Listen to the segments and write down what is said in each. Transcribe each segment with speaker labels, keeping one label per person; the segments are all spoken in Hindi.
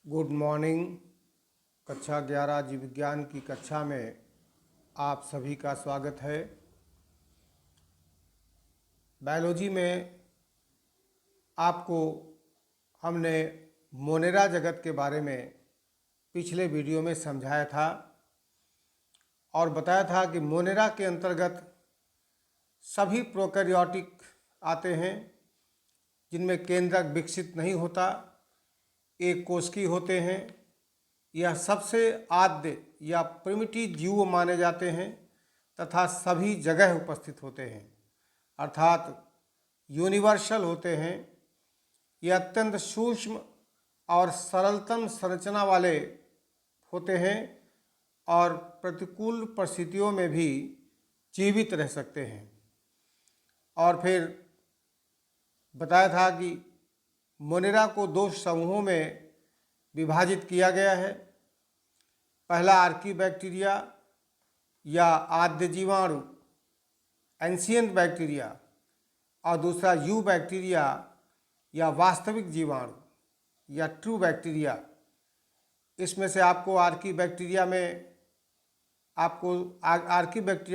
Speaker 1: Good morning. कक्षा 11 जीव विज्ञान की कक्षा में आप सभी का स्वागत है। बायोलॉजी में आपको हमने मोनेरा जगत के बारे में पिछले वीडियो में समझाया था और बताया था कि मोनेरा के अंतर्गत सभी प्रोकैरियोटिक आते हैं जिनमें केंद्रक विकसित नहीं होता, एक कोशिकी होते हैं। यह सबसे आद्य या प्रिमिटिव जीव माने जाते हैं तथा सभी जगह उपस्थित होते हैं, अर्थात यूनिवर्सल होते हैं। यह अत्यंत सूक्ष्म और सरलतम संरचना वाले होते हैं और प्रतिकूल परिस्थितियों में भी जीवित रह सकते हैं। और फिर बताया था कि मोनेरा को दो समूहों में विभाजित किया गया है। पहला आर्कीबैक्टीरिया या आद्य जीवाणु एंशिएंट बैक्टीरिया और दूसरा यू बैक्टीरिया या वास्तविक जीवाणु या ट्रू बैक्टीरिया। इसमें से आपको आर्कीबैक्टीरिया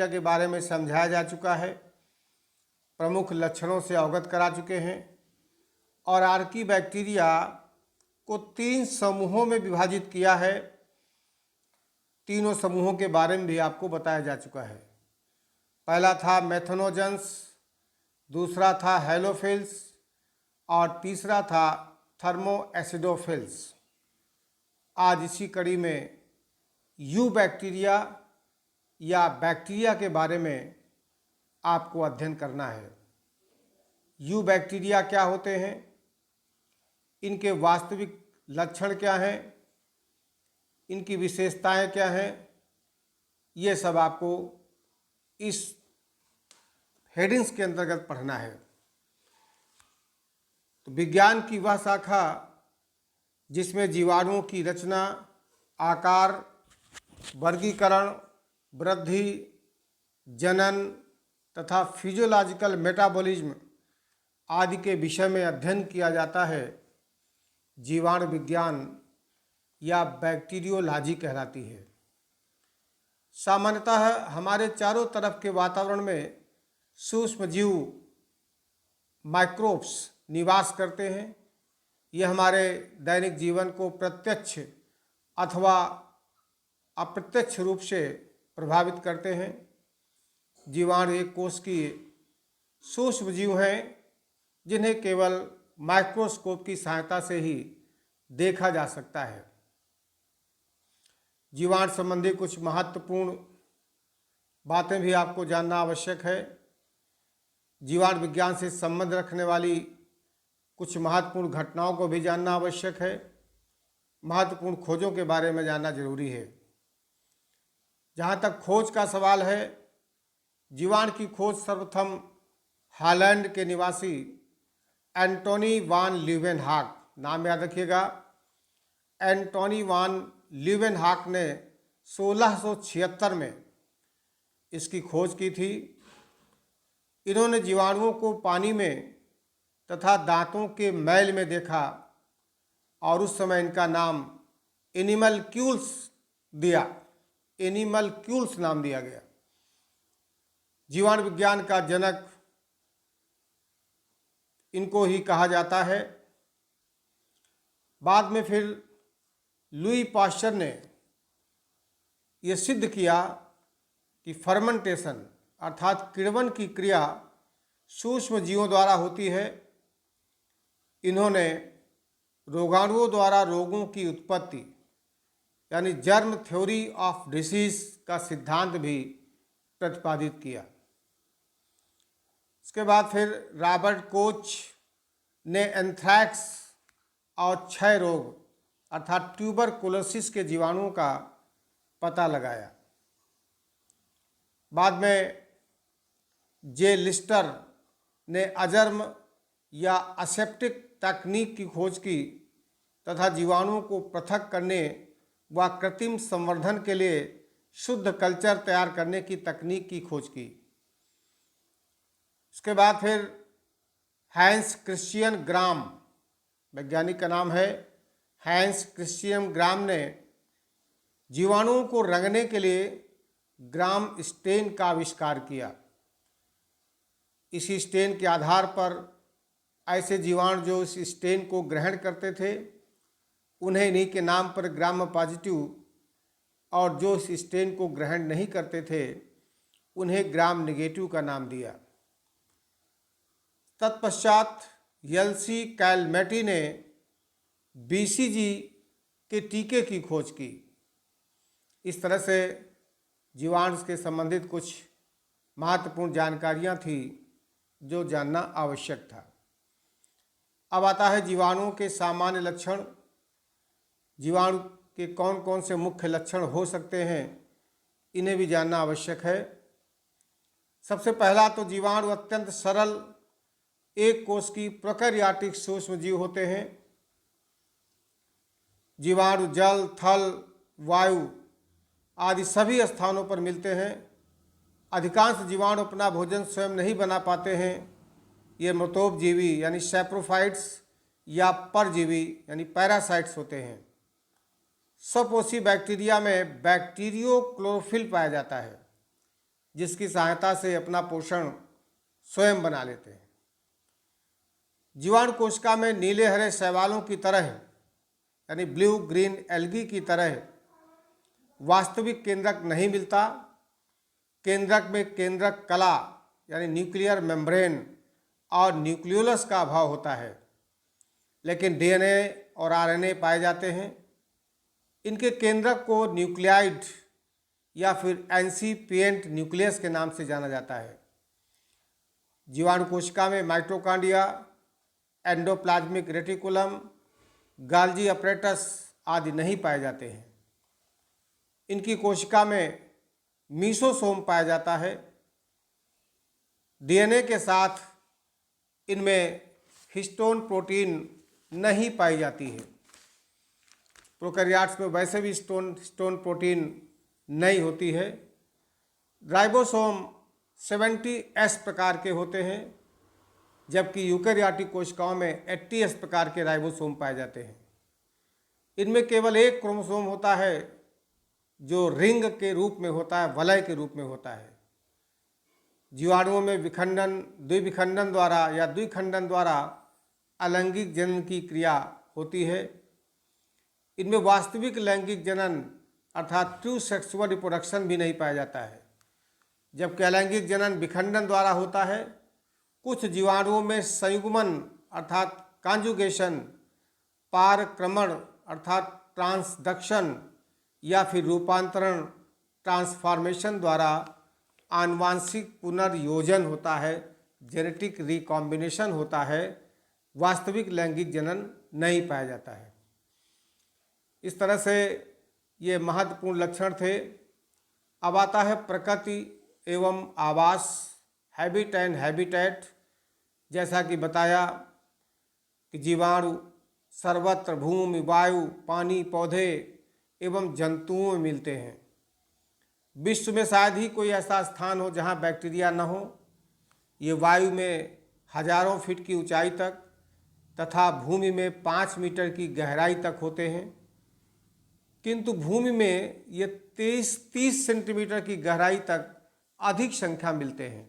Speaker 1: के बारे में समझाया जा चुका है, प्रमुख लक्षणों से अवगत करा चुके हैं और आर्कीबैक्टीरिया को 3 समूहों में विभाजित किया है। तीनों समूहों के बारे में भी आपको बताया जा चुका है। पहला था मेथनोजेंस, दूसरा था हेलोफिल्स और तीसरा था थर्मोएसिडोफिल्स। आज इसी कड़ी में यू बैक्टीरिया या बैक्टीरिया के बारे में आपको अध्ययन करना है। यू बैक्टीरिया क्या होते हैं, इनके वास्तविक लक्षण क्या हैं, इनकी विशेषताएं क्या हैं, ये सब आपको इस हेडिंग्स के अंतर्गत पढ़ना है। तो विज्ञान की वह शाखा जिसमें जीवाणुओं की रचना, आकार, वर्गीकरण, वृद्धि, जनन तथा फिजियोलॉजिकल मेटाबॉलिज्म आदि के विषय में अध्ययन किया जाता है, जीवाणु विज्ञान या बैक्टीरियोलॉजी कहलाती है। सामान्यतः हमारे चारों तरफ के वातावरण में सूक्ष्म जीव माइक्रोब्स निवास करते हैं। ये हमारे दैनिक जीवन को प्रत्यक्ष अथवा अप्रत्यक्ष रूप से प्रभावित करते हैं। जीवाणु एक कोश की सूक्ष्म जीव हैं जिन्हें केवल माइक्रोस्कोप की सहायता से ही देखा जा सकता है। जीवाणु संबंधी कुछ महत्वपूर्ण बातें भी आपको जानना आवश्यक है। जीवाणु विज्ञान से संबंध रखने वाली कुछ महत्वपूर्ण घटनाओं को भी जानना आवश्यक है। महत्वपूर्ण खोजों के बारे में जानना जरूरी है। जहाँ तक खोज का सवाल है, जीवाणु की खोज सर्वप्रथम हॉलैंड के निवासी एंटोनी वान ल्यूवेनहॉक, नाम याद रखिएगा, एंटोनी वान ल्यूवेनहॉक ने 1676 में इसकी खोज की थी। इन्होंने जीवाणुओं को पानी में तथा दांतों के मैल में देखा और उस समय इनका नाम एनिमलक्यूल्स नाम दिया गया। जीवाणु विज्ञान का जनक इनको ही कहा जाता है। बाद में फिर लुई पाश्चर ने यह सिद्ध किया कि फर्मेंटेशन अर्थात किण्वन की क्रिया सूक्ष्म जीवों द्वारा होती है। इन्होंने रोगाणुओं द्वारा रोगों की उत्पत्ति यानी जर्म थ्योरी ऑफ डिसीज का सिद्धांत भी प्रतिपादित किया। इसके बाद फिर रॉबर्ट कोच ने एंथ्रैक्स और क्षय रोग अर्थात ट्यूबरकुलोसिस के जीवाणुओं का पता लगाया। बाद में जे लिस्टर ने अजर्म या असेप्टिक तकनीक की खोज की तथा जीवाणुओं को पृथक करने व कृत्रिम संवर्धन के लिए शुद्ध कल्चर तैयार करने की तकनीक की खोज की। इसके बाद फिर हैंस क्रिश्चियन ग्राम, वैज्ञानिक का नाम है, हैंस क्रिश्चियन ग्राम ने जीवाणुओं को रंगने के लिए ग्राम स्टेन का आविष्कार किया। इसी स्टेन के आधार पर ऐसे जीवाणु जो इस स्टेन को ग्रहण करते थे उन्हें इन्हीं के नाम पर ग्राम पॉजिटिव, और जो इस स्टेन को ग्रहण नहीं करते थे उन्हें ग्राम नेगेटिव का नाम दिया। तत्पश्चात यल्सी कैलमेटी ने बीसीजी के टीके की खोज की। इस तरह से जीवाणु के संबंधित कुछ महत्वपूर्ण जानकारियां थी जो जानना आवश्यक था। अब आता है जीवाणुओं के सामान्य लक्षण। जीवाणु के कौन कौन से मुख्य लक्षण हो सकते हैं, इन्हें भी जानना आवश्यक है। सबसे पहला तो जीवाणु अत्यंत सरल एक कोश की प्रोकैरियोटिक सूक्ष्म जीव होते हैं। जीवाणु जल, थल, वायु आदि सभी स्थानों पर मिलते हैं। अधिकांश जीवाणु अपना भोजन स्वयं नहीं बना पाते हैं। ये मृतोपजीवी यानी सैप्रोफाइट्स या परजीवी यानी पैरासाइट्स होते हैं। स्वपोषी बैक्टीरिया में बैक्टीरियो क्लोरोफिल पाया जाता है, जिसकी सहायता से अपना पोषण स्वयं बना लेते हैं। जीवाणु कोशिका में नीले हरे शैवालों की तरह यानी ब्लू ग्रीन एल्गी की तरह वास्तविक केंद्रक नहीं मिलता। केंद्रक में केंद्रक कला यानी न्यूक्लियर मेम्ब्रेन और न्यूक्लियोलस का अभाव होता है, लेकिन डीएनए और आरएनए पाए जाते हैं। इनके केंद्रक को न्यूक्लियाइड या फिर एनसीपिएंट न्यूक्लियस के नाम से जाना जाता है। जीवाणु कोशिका में माइटोकॉन्ड्रिया, एंडोप्लाज्मिक रेटिकुलम, गाल्जी अपरेटस आदि नहीं पाए जाते हैं। इनकी कोशिका में मीसोसोम पाया जाता है। डीएनए के साथ इनमें हिस्टोन प्रोटीन नहीं पाई जाती है। प्रोकैरियोट्स में वैसे भी हिस्टोन प्रोटीन नहीं होती है। राइबोसोम 70S प्रकार के होते हैं, जबकि यूकेरियोटिक कोशिकाओं में 80S प्रकार के राइबोसोम पाए जाते हैं। इनमें केवल एक क्रोमोसोम होता है जो रिंग के रूप में होता है, वलय के रूप में होता है। जीवाणुओं में विखंडन, द्विविखंडन द्वारा या द्विखंडन द्वारा अलैंगिक जनन की क्रिया होती है। इनमें वास्तविक लैंगिक जनन अर्थात ट्रू सेक्सुअल रिप्रोडक्शन भी नहीं पाया जाता है, जबकि अलैंगिक जनन विखंडन द्वारा होता है। कुछ जीवाणुओं में संयुग्मन अर्थात कॉन्जुगेशन, पारक्रमण अर्थात ट्रांसडक्शन या फिर रूपांतरण ट्रांसफॉर्मेशन द्वारा आनुवांशिक पुनर्योजन होता है, जेनेटिक रिकॉम्बिनेशन होता है। वास्तविक लैंगिक जनन नहीं पाया जाता है। इस तरह से ये महत्वपूर्ण लक्षण थे। अब आता है प्रकृति एवं आवास, हैबिट एंड हैबिटेट। जैसा कि बताया कि जीवाणु सर्वत्र भूमि, वायु, पानी, पौधे एवं जंतुओं में मिलते हैं। विश्व में शायद ही कोई ऐसा स्थान हो जहां बैक्टीरिया न हो। ये वायु में हजारों फीट की ऊंचाई तक तथा भूमि में 5 मीटर की गहराई तक होते हैं, किंतु भूमि में ये 30 सेंटीमीटर की गहराई तक अधिक संख्या मिलते हैं।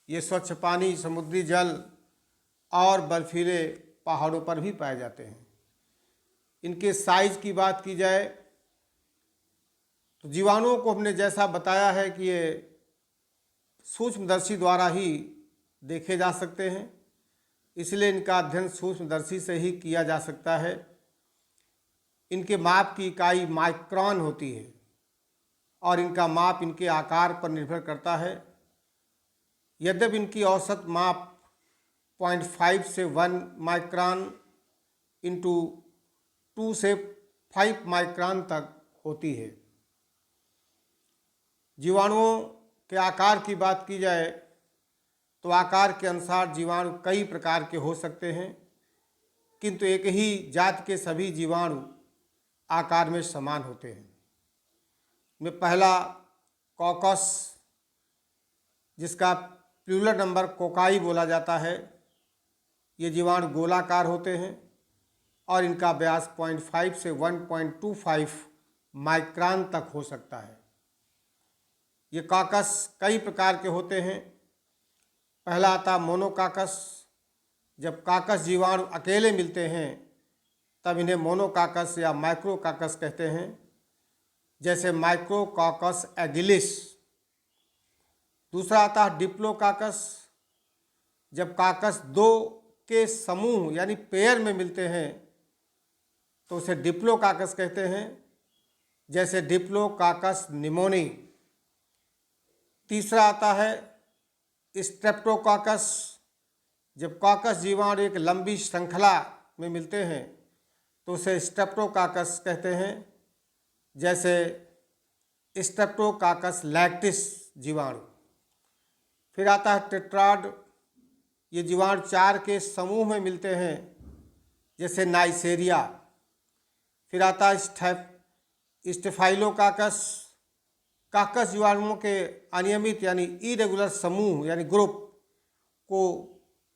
Speaker 1: ये स्वच्छ पानी, समुद्री जल और बर्फीले पहाड़ों पर भी पाए जाते हैं। इनके साइज की बात की जाए तो जीवाणुओं को हमने जैसा बताया है कि ये सूक्ष्मदर्शी द्वारा ही देखे जा सकते हैं, इसलिए इनका अध्ययन सूक्ष्मदर्शी से ही किया जा सकता है। इनके माप की इकाई माइक्रोन होती है और इनका माप इनके आकार पर निर्भर करता है। यद्यपि इनकी औसत माप 0.5 से 1 माइक्रोन इंटू 2 से 5 माइक्रोन तक होती है। जीवाणुओं के आकार की बात की जाए तो आकार के अनुसार जीवाणु कई प्रकार के हो सकते हैं, किंतु एक ही जात के सभी जीवाणु आकार में समान होते हैं। में पहला कॉकस, जिसका प्लूरल नंबर कोकाई बोला जाता है। ये जीवाणु गोलाकार होते हैं। और इनका व्यास 0.5 से 1.25 माइक्रोन तक हो सकता है। ये काकस कई प्रकार के होते हैं। पहला आता मोनोकाकस। जब काकस जीवाणु अकेले मिलते हैं तब इन्हें मोनोकाकस या माइक्रोकाकस कहते हैं, जैसे माइक्रोकाकस एगिलिस। दूसरा आता है डिप्लोकाकस। जब काकस दो के समूह यानी पेयर में मिलते हैं तो उसे डिप्लोकाकस कहते हैं, जैसे डिप्लोकाकस निमोनी। तीसरा आता है स्ट्रेप्टोकाकस। जब काकस जीवाणु एक लंबी श्रृंखला में मिलते हैं तो उसे स्ट्रेप्टोकाकस कहते हैं, जैसे स्ट्रेप्टोकाकस लैक्टिस जीवाणु। फिर आता है टेट्राड। ये जीवाणु 4 के समूह में मिलते हैं, जैसे नाइसेरिया। फिर आता है स्टेफाइलोकाकस। काकस जीवाणुओं के अनियमित यानी इरेगुलर समूह यानी ग्रुप को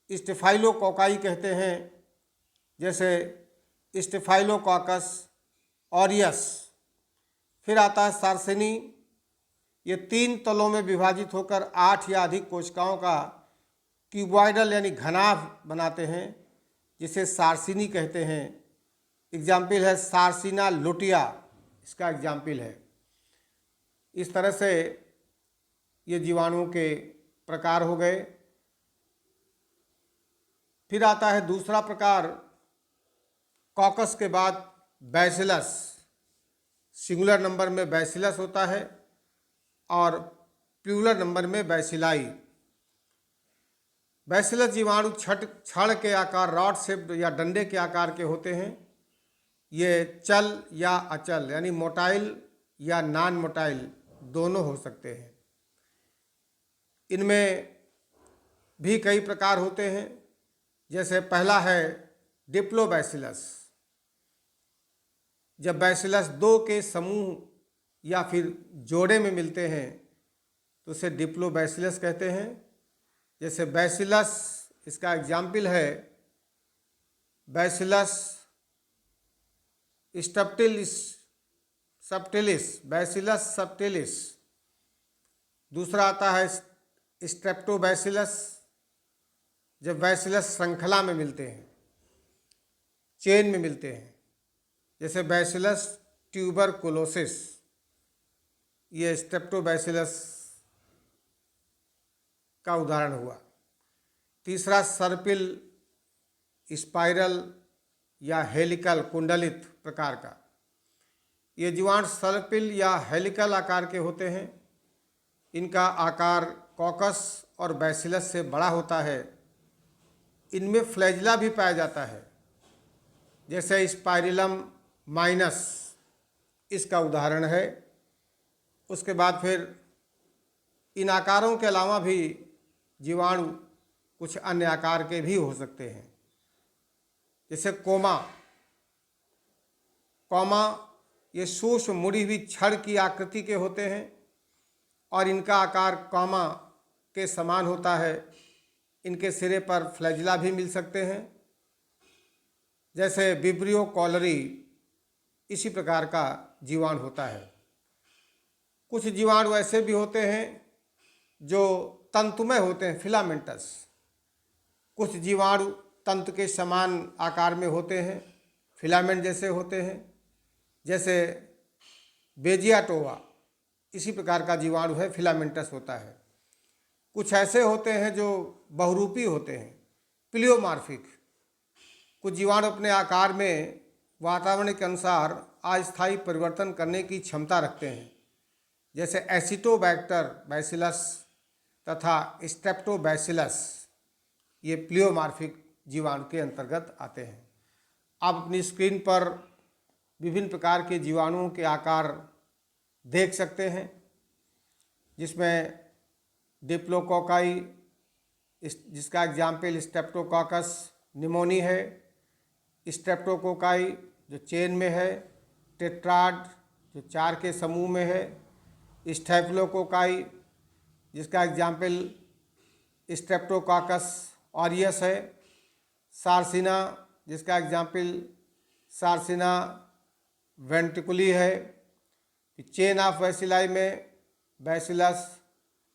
Speaker 1: स्टेफाइलोकोकाई कहते हैं, जैसे स्टेफाइलोकाकस ऑरियस। फिर आता है सार्सिनी। ये 3 तलों में विभाजित होकर 8 या अधिक कोशिकाओं का क्यूबॉइडल यानी घनाभ बनाते हैं, जिसे सार्सिनी कहते हैं। एग्जाम्पल है सार्सिना लुटिया, इसका एग्जाम्पल है। इस तरह से ये जीवाणुओं के प्रकार हो गए। फिर आता है दूसरा प्रकार कॉकस के बाद बैसिलस। सिंगुलर नंबर में बैसिलस होता है और प्लूरल नंबर में बैसिलाई। बैसिलस जीवाणु छड़ के आकार रॉड शेप्ड या डंडे के आकार के होते हैं। ये चल या अचल यानी मोटाइल या नॉन मोटाइल दोनों हो सकते हैं। इनमें भी कई प्रकार होते हैं, जैसे पहला है डिप्लोबैसिलस। जब बैसिलस 2 के समूह या फिर जोड़े में मिलते हैं तो उसे डिप्लोबैसिलस कहते हैं, जैसे बैसिलस, इसका एग्जाम्पल है बैसिलस सबटिलिस, बैसिलस सबटिलिस। दूसरा आता है स्ट्रेप्टोबैसिलस। जब बैसिलस श्रृंखला में मिलते हैं, चेन में मिलते हैं, जैसे बैसिलस ट्यूबरकुलोसिस, ये स्ट्रेप्टोबैसिलस का उदाहरण हुआ। तीसरा सर्पिल स्पाइरल या हेलिकल कुंडलित प्रकार का। ये जीवाणु सर्पिल या हेलिकल आकार के होते हैं। इनका आकार कॉकस और बैसिलस से बड़ा होता है। इनमें फ्लैजिला भी पाया जाता है, जैसे स्पाइरिलम माइनस इसका उदाहरण है। उसके बाद फिर इन आकारों के अलावा भी जीवाणु कुछ अन्य आकार के भी हो सकते हैं, जैसे कोमा। ये सूक्ष्म मुड़ी हुई छड़ की आकृति के होते हैं और इनका आकार कॉमा के समान होता है। इनके सिरे पर फ्लैजिला भी मिल सकते हैं, जैसे विब्रियो कॉलरी इसी प्रकार का जीवाणु होता है। कुछ जीवाणु ऐसे भी होते हैं जो तंतुमय होते हैं, फिलामेंटस। कुछ जीवाणु तंतु के समान आकार में होते हैं, फिलामेंट जैसे होते हैं, जैसे बेजियाटोवा इसी प्रकार का जीवाणु है, फिलामेंटस होता है। कुछ ऐसे होते हैं जो बहुरूपी होते हैं, प्लियोमार्फिक। कुछ जीवाणु अपने आकार में वातावरण के अनुसार अस्थायी परिवर्तन करने की क्षमता रखते हैं, जैसे एसिटोबैक्टर बैसिलस तथा स्ट्रेप्टोबैसिलस। ये प्लियोमार्फिक जीवाणु के अंतर्गत आते हैं। आप अपनी स्क्रीन पर विभिन्न प्रकार के जीवाणुओं के आकार देख सकते हैं, जिसमें डिप्लोकोकाई, जिसका एग्जाम्पल स्ट्रेप्टोकाकस निमोनी है, स्ट्रेप्टोकोकाई जो चेन में है, टेट्राड जो 4 के समूह में है, स्टेफिलोकोकाई जिसका एग्जाम्पल स्ट्रेप्टोकाकस ऑरियस है, सार्सिना जिसका एग्जाम्पल सार्सिना वेंट्रिकुली है। चेन ऑफ बैसिलाई में bacillus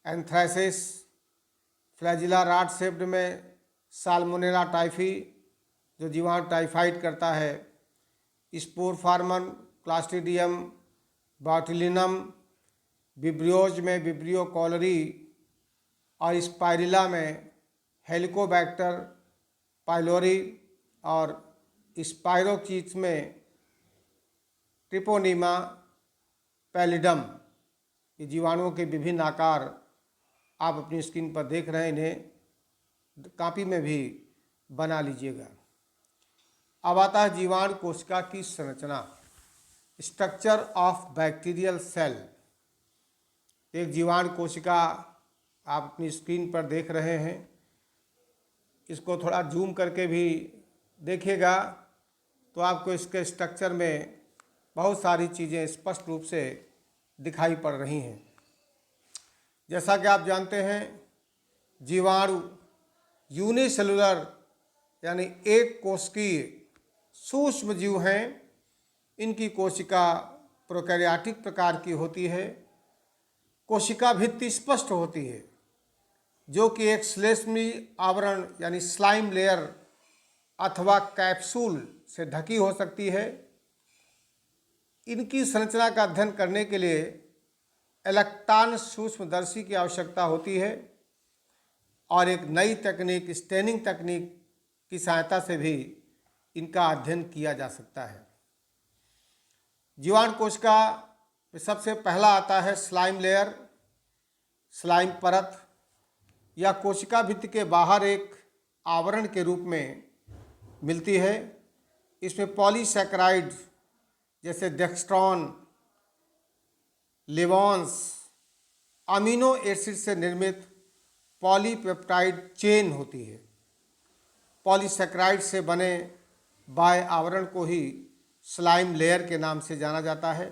Speaker 1: anthracis, flagella rod shaped में साल्मोनेला टाइफी जो जीवाणु टाइफाइड करता है, स्पोर फार्मन क्लास्ट्रीडियम बॉटुलिनम, विब्रियोज में विब्रियो कॉलरी और स्पाइरिला में हेलिकोबैक्टर पाइलोरी और स्पाइरोचीट्स में ट्रिपोनीमा पैलिडम। ये जीवाणुओं के विभिन्न आकार आप अपनी स्क्रीन पर देख रहे हैं, इन्हें कॉपी में भी बना लीजिएगा। अब आता है जीवाणु कोशिका की संरचना, स्ट्रक्चर ऑफ बैक्टीरियल सेल। एक जीवाणु कोशिका आप अपनी स्क्रीन पर देख रहे हैं, इसको थोड़ा जूम करके भी देखिएगा तो आपको इसके स्ट्रक्चर में बहुत सारी चीज़ें स्पष्ट रूप से दिखाई पड़ रही हैं। जैसा कि आप जानते हैं, जीवाणु यूनिसेलुलर यानी एक कोशिकीय सूक्ष्म जीव हैं। इनकी कोशिका प्रोकैरियोटिक प्रकार की होती है। कोशिका भित्ति स्पष्ट होती है जो कि एक श्लेष्मी आवरण यानी स्लाइम लेयर अथवा कैप्सूल से ढकी हो सकती है। इनकी संरचना का अध्ययन करने के लिए इलेक्ट्रॉन सूक्ष्मदर्शी की आवश्यकता होती है और एक नई तकनीक स्टेनिंग तकनीक की सहायता से भी इनका अध्ययन किया जा सकता है। जीवाणु कोशिका में सबसे पहला आता है स्लाइम लेयर, स्लाइम परत या कोशिका भित्ति के बाहर एक आवरण के रूप में मिलती है। इसमें पॉलीसैकेराइड जैसे डेक्स्ट्रॉन, लिवॉन्स, अमीनो एसिड से निर्मित पॉलीपेप्टाइड चेन होती है। पॉलीसैकेराइड से बने बाह्य आवरण को ही स्लाइम लेयर के नाम से जाना जाता है।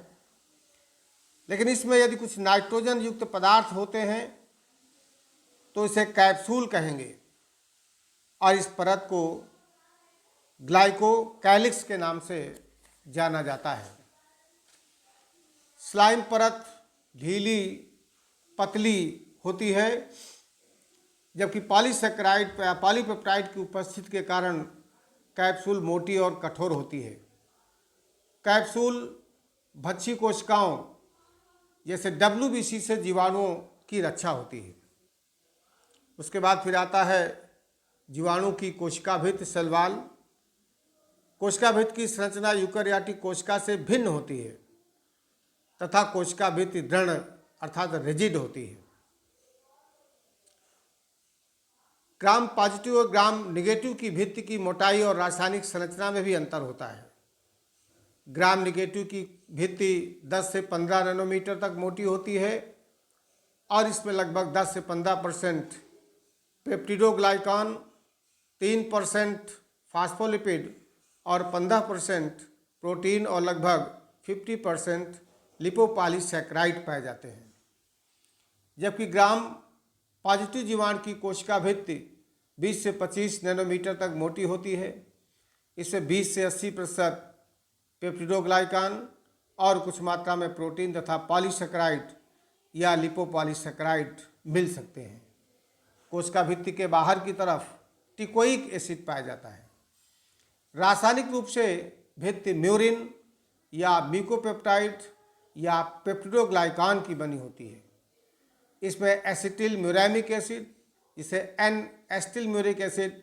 Speaker 1: लेकिन इसमें यदि कुछ नाइट्रोजन युक्त पदार्थ होते हैं तो इसे कैप्सूल कहेंगे और इस परत को ग्लाइकोकैलिक्स के नाम से जाना जाता है। स्लाइम परत ढीली पतली होती है, जबकि पॉलीसैकेराइड पॉलीपेप्टाइड की उपस्थिति के कारण कैप्सूल मोटी और कठोर होती है। कैप्सूल भक्षी कोशिकाओं जैसे WBC से जीवाणुओं की रक्षा होती है। उसके बाद फिर आता है जीवाणु की कोशिका भित्ति सेल वॉल। कोशिका भित्ति की संरचना यूकेरियोटिक कोशिका से भिन्न होती है तथा कोशिका भित्ति दृढ़ अर्थात रिजिड होती है। ग्राम पॉजिटिव और ग्राम निगेटिव की भित्ति की मोटाई और रासायनिक संरचना में भी अंतर होता है। ग्राम निगेटिव की भित्ति 10 से 15 नैनोमीटर तक मोटी होती है और इसमें लगभग 10 से 15% पेप्टिडोग्लाइकान, 3% फास्फोलिपिड और 15% प्रोटीन और लगभग 50% लिपोपॉलीसैकेराइड पाए जाते हैं। जबकि ग्राम पॉजिटिव जीवाणु की कोशिका भित्ति 20 से 25 नैनोमीटर तक मोटी होती है। इसमें 20 से 80% पेप्टिडोग्लाइकान और कुछ मात्रा में प्रोटीन तथा पॉलीसैकेराइड या लिपोपॉलीसैकेराइड मिल सकते हैं। कोशिका भित्ति के बाहर की तरफ टिकोइक एसिड पाया जाता है। रासायनिक रूप से भित्ति म्यूरिन या म्यूकोपेप्टाइड या पेप्टिडोग्लाइकान की बनी होती है। इसमें एसिटिल म्यूरैमिक एसिड जिसे एन एसिटिल म्यूरिक एसिड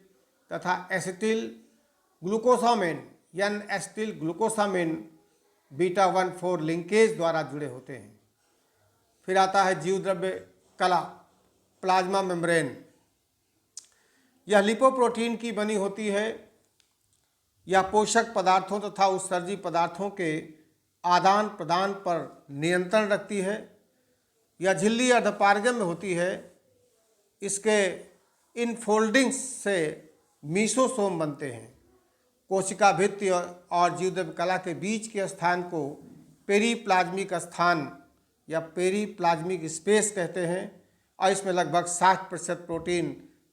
Speaker 1: तथा acetyl glucosamine N acetyl glucosamine β1,4 linkage द्वारा जुड़े होते हैं। फिर आता है जीवद्रव्य कला, प्लाज्मा मेम्ब्रेन। यह लिपोप्रोटीन की बनी होती है। यह पोषक पदार्थों तथा उत्सर्जी पदार्थों के आदान प्रदान पर नियंत्रण रखती है। यह झिल्ली अर्धपारगम्य में होती है। इसके इन फोल्डिंग्स से मीसोसोम बनते हैं। कोशिका भित्ति और जीवद्रव्य कला के बीच के स्थान को पेरीप्लाज्मिक स्थान या पेरीप्लाज्मिक स्पेस कहते हैं और इसमें लगभग 60% प्रोटीन,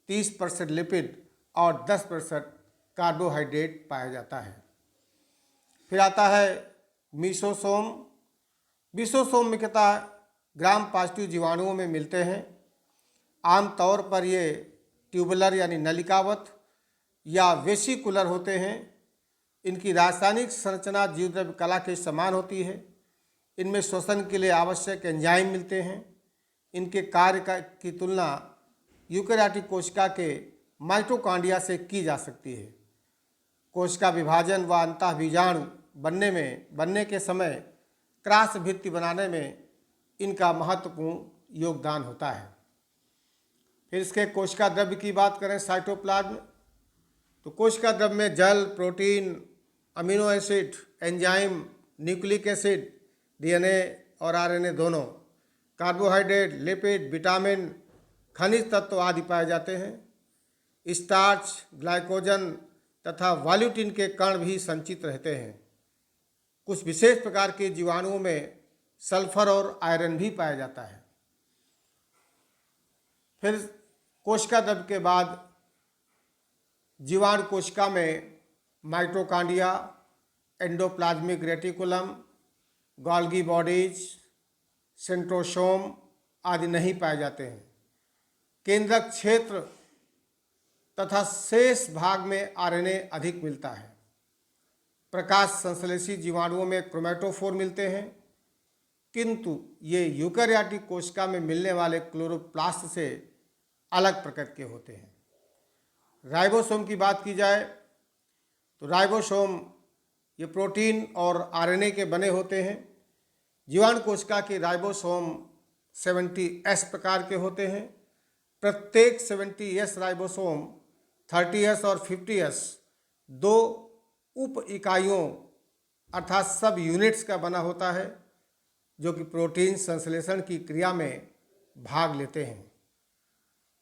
Speaker 1: 30% लिपिड और 10% कार्बोहाइड्रेट पाया जाता है। फिर आता है मीसोसोम। मीसोसोम मुख्यतः ग्राम पॉजिटिव जीवाणुओं में मिलते हैं। आमतौर पर ये ट्यूबुलर यानी नलिकावत या वेसिकुलर होते हैं। इनकी रासायनिक संरचना जीवद्रव्य कला के समान होती है। इनमें श्वसन के लिए आवश्यक एंजाइम मिलते हैं। इनके कार्य की तुलना यूकेरियोटिक कोशिका के माइटोकॉन्ड्रिया से की जा सकती है। कोशिका विभाजन व अंतःबीजाणु बनने के समय क्रॉस भित्ति बनाने में इनका महत्वपूर्ण योगदान होता है। फिर इसके कोशिका द्रव्य की बात करें साइटोप्लाज्म, तो कोशिका द्रव्य में जल, protein, amino acid, enzyme, nucleic acid, DNA और आरएनए दोनों, कार्बोहाइड्रेट, लिपिड, विटामिन, खनिज तत्व आदि पाए जाते हैं। स्टार्च, ग्लाइकोजन तथा वॉल्यूटिन के कण भी संचित रहते हैं। कुछ विशेष प्रकार के जीवाणुओं में सल्फर और आयरन भी पाया जाता है। फिर कोशिका द्रव्य के बाद जीवाणु कोशिका में mitochondria, endoplasmic reticulum, Golgi bodies, centrosome आदि नहीं पाए जाते हैं। केंद्रक क्षेत्र तथा शेष भाग में आरएनए अधिक मिलता है। प्रकाश संश्लेषी जीवाणुओं में क्रोमेटोफोर मिलते हैं, किंतु ये यूकेरियोटिक कोशिका में मिलने वाले क्लोरोप्लास्ट से अलग प्रकृति के होते हैं। राइबोसोम की बात की जाए तो राइबोसोम ये प्रोटीन और आरएनए के बने होते हैं। जीवाणु कोशिका के राइबोसोम 70S प्रकार के होते हैं। प्रत्येक 70S राइबोसोम 30S और 50S दो उप इकाइयों अर्थात सब यूनिट्स का बना होता है, जो कि प्रोटीन संश्लेषण की क्रिया में भाग लेते हैं।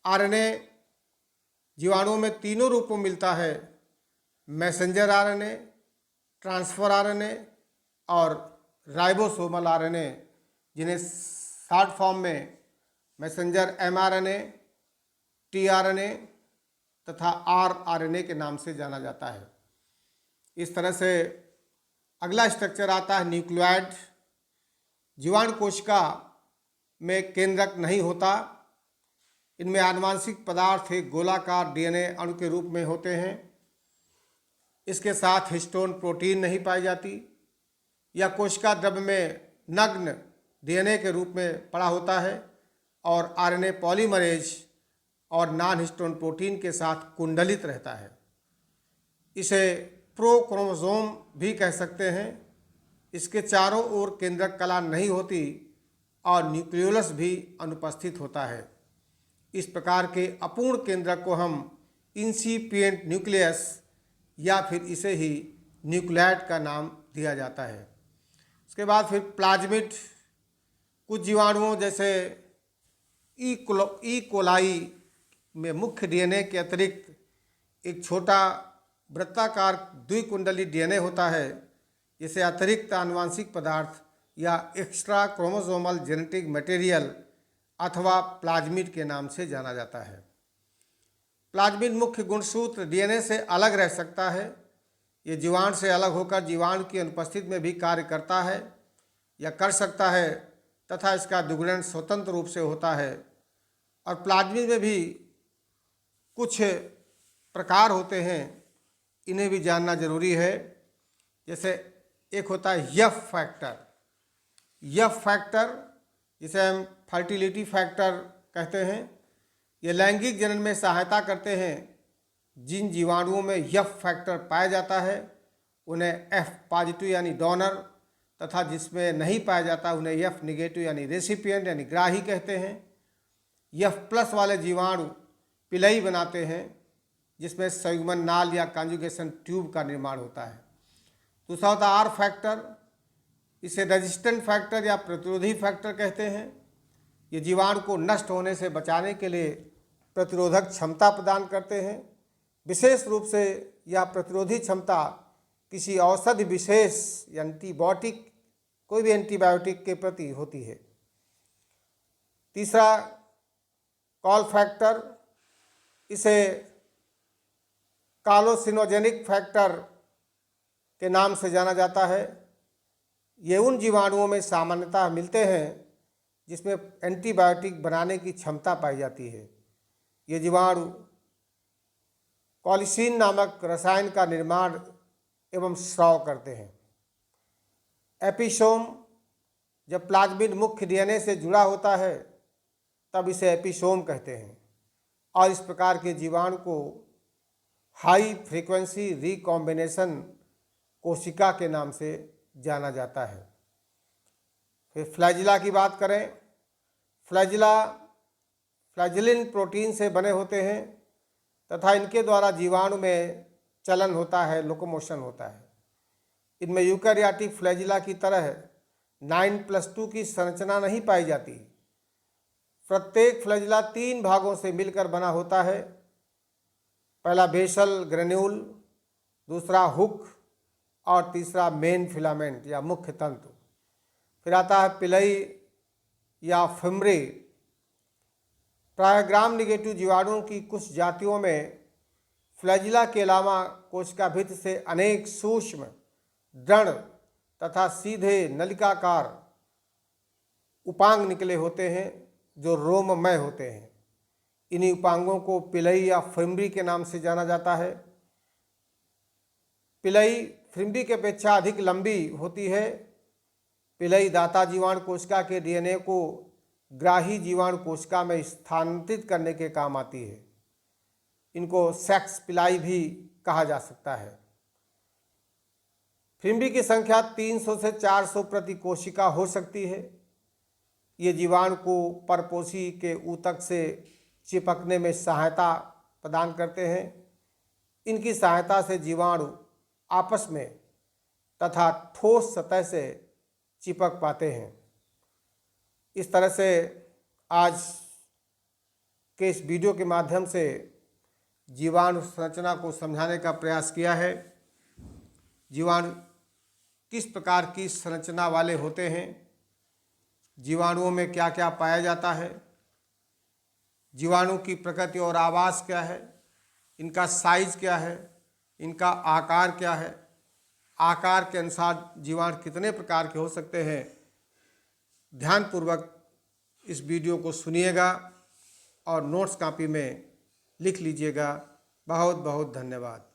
Speaker 1: आरएनए जीवाणुओं में तीनों रूपों में मिलता है: मैसेंजर आरएनए, ट्रांसफर आरएनए और राइबोसोमल आरएनए, जिन्हें शॉर्ट फॉर्म में मैसेंजर एमआरएनए, टीआरएनए तथा आरआरएनए के नाम से जाना जाता है। इस तरह से अगला स्ट्रक्चर आता है न्यूक्लियोइड। जीवाणु कोशिका में केंद्रक नहीं होता। इनमें आनुवांशिक पदार्थ एक गोलाकार डीएनए अणु के रूप में होते हैं। इसके साथ हिस्टोन प्रोटीन नहीं पाई जाती। यह कोशिका द्रव्य में नग्न डीएनए के रूप में पड़ा होता है और आरएनए पॉलीमरेज और नॉन हिस्टोन प्रोटीन के साथ कुंडलित रहता है। इसे प्रोक्रोमोसोम भी कह सकते हैं। इसके चारों ओर केंद्रक कला नहीं होती और न्यूक्लियोलस भी अनुपस्थित होता है। इस प्रकार के अपूर्ण केंद्रक को हम इंसिपिएंट न्यूक्लियस या फिर इसे ही न्यूक्लियोइड का नाम दिया जाता है। उसके बाद फिर प्लाज्मिड। कुछ जीवाणुओं जैसे ई कोलाई में मुख्य डीएनए के अतिरिक्त एक छोटा वृत्ताकार द्विकुंडली डीएनए होता है, जिसे अतिरिक्त आनुवांशिक पदार्थ या एक्स्ट्रा क्रोमोसोमल जेनेटिक मटेरियल अथवा प्लाज्मिड के नाम से जाना जाता है। प्लाज्मिड मुख्य गुणसूत्र डीएनए से अलग रह सकता है। ये जीवाणु से अलग होकर जीवाणु की अनुपस्थिति में भी कार्य करता है या कर सकता है तथा इसका द्विगुणन स्वतंत्र रूप से होता है। और प्लाज्मिड में भी कुछ प्रकार होते हैं, इन्हें भी जानना जरूरी है। जैसे एक होता है यफ फैक्टर। यफ फैक्टर जिसे हम फर्टिलिटी फैक्टर कहते हैं, ये लैंगिक जनन में सहायता करते हैं। जिन जीवाणुओं में यफ फैक्टर पाया जाता है उन्हें एफ पॉजिटिव यानी डोनर तथा जिसमें नहीं पाया जाता उन्हें एफ निगेटिव यानी रेसिपिएंट यानी ग्राही कहते हैं। एफ प्लस वाले जीवाणु पिलई बनाते हैं, जिसमें संयुग्मन नाल या कॉन्जुगेशन ट्यूब का निर्माण होता है। दूसरा होता है आर फैक्टर। इसे रेजिस्टेंट फैक्टर या प्रतिरोधी फैक्टर कहते हैं। ये जीवाणु को नष्ट होने से बचाने के लिए प्रतिरोधक क्षमता प्रदान करते हैं। विशेष रूप से यह प्रतिरोधी क्षमता किसी औषधि विशेष एंटीबायोटिक, कोई भी एंटीबायोटिक के प्रति होती है। तीसरा कॉल फैक्टर, इसे कालोसिनोजेनिक फैक्टर के नाम से जाना जाता है। ये उन जीवाणुओं में सामान्यतः मिलते हैं जिसमें एंटीबायोटिक बनाने की क्षमता पाई जाती है। ये जीवाणु कॉलिसिन नामक रसायन का निर्माण एवं स्राव करते हैं। एपिसोम जब प्लाज्मिड मुख्य डीएनए से जुड़ा होता है तब इसे एपिसोम कहते हैं और इस प्रकार के जीवाणु को हाई फ्रीक्वेंसी रिकॉम्बिनेशन कोशिका के नाम से जाना जाता है। फिर फ्लैजिला की बात करें। फ्लैजिला फ्लैजिलिन प्रोटीन से बने होते हैं तथा इनके द्वारा जीवाणु में चलन होता है, लोकोमोशन होता है। इनमें यूकैरियोटिक फ्लैजिला की तरह 9+2 की संरचना नहीं पाई जाती। प्रत्येक फ्लैजिला 3 भागों से मिलकर बना होता है। पहला बेसल ग्रेन्यूल, दूसरा हुक और तीसरा मेन फिलामेंट या मुख्य तंतु। फिर आता है पिलई या फिम्ब्री। प्राय ग्राम निगेटिव जीवाणुओं की कुछ जातियों में फ्लैजिला के अलावा कोशिका भित्ति से अनेक सूक्ष्म दृढ़ तथा सीधे नलिकाकार उपांग निकले होते हैं जो रोममय होते हैं। इन्हीं उपांगों को पिलई या फिम्ब्री के नाम से जाना जाता है। पिलई फिम्ब्री की अपेक्षा अधिक लंबी होती है। पिलई दाता जीवाणु कोशिका के डीएनए को ग्राही जीवाणु कोशिका में स्थानांतरित करने के काम आती है। इनको सेक्स पिलाई भी कहा जा सकता है। फिम्ब्री की संख्या 300 से 400 प्रति कोशिका हो सकती है। ये जीवाणु को परपोषी के ऊतक से चिपकने में सहायता प्रदान करते हैं। इनकी सहायता से जीवाणु आपस में तथा ठोस सतह से चिपक पाते हैं। इस तरह से आज के इस वीडियो के माध्यम से जीवाणु संरचना को समझाने का प्रयास किया है। जीवाणु किस प्रकार की संरचना वाले होते हैं, जीवाणुओं में क्या क्या पाया जाता है, जीवाणु की प्रकृति और आवास क्या है, इनका साइज क्या है, इनका आकार क्या है, आकार के अनुसार जीवाणु कितने प्रकार के हो सकते हैं। ध्यानपूर्वक इस वीडियो को सुनिएगा और नोट्स कॉपी में लिख लीजिएगा। बहुत बहुत धन्यवाद।